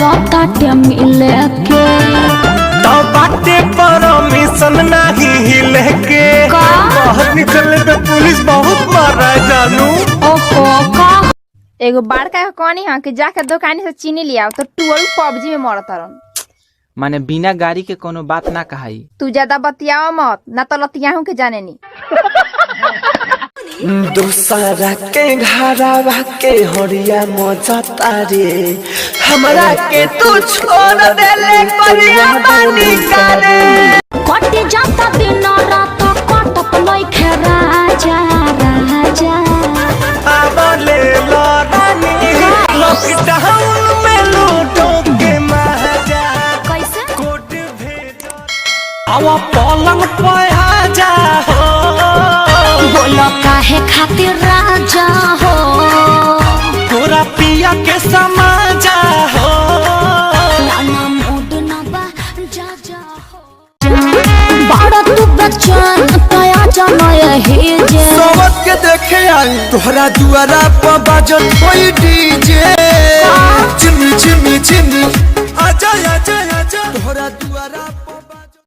करताटे मिले के तो बाटे परमिशन नहीं हिले के बाहर निकलने पे पुलिस बहुत मार रहा है जानू। ओहो का एगो बड़का कहनी है कि जाके दुकानी से चीनी लिया तो टूअल पबजी में मरतरन। माने बिना गाड़ी के कोनो बात ना कहाई। तू ज्यादा बतियाओ मत ना तो लतियाहू के जाने नी। दूसरा के घरवा के हरिया मजा तारे हमरा के तू छोड़ देले करिया पानी करे कटे जाता दिन रात कटत लइखे राजा राजा अब ले लो रानी लॉकडाउन में लूटो के मजा कैसे कोट भेजो आवा पलंग पे आ जा हो बोलो काहे खातिर राजा हो तोरा पिया के समाजा हो नाना मूड ना बा जा जा हो बड़ा तू बच्चन तया जाना यही जे सोवत के देखे आई तोहरा दुआरा पर बाजत कोई डीजे चिमी चिमी चिमी आजा आजा आजा तोहरा दुआरा पर बाजत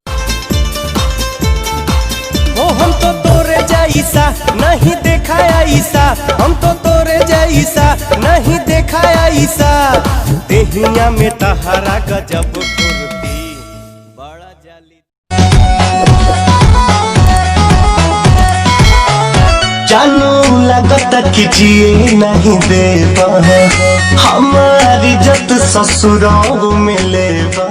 ओ हम तो तोरे जैसा नहीं देखा ऐसा हम तो तोरे जैसा नहीं देखा ऐसा देहिया में तहरा गजब फुर्ती बड़ा जाली जानू लगता कि जिए नहीं देवा हमारी इज्जत ससुराल में लेवा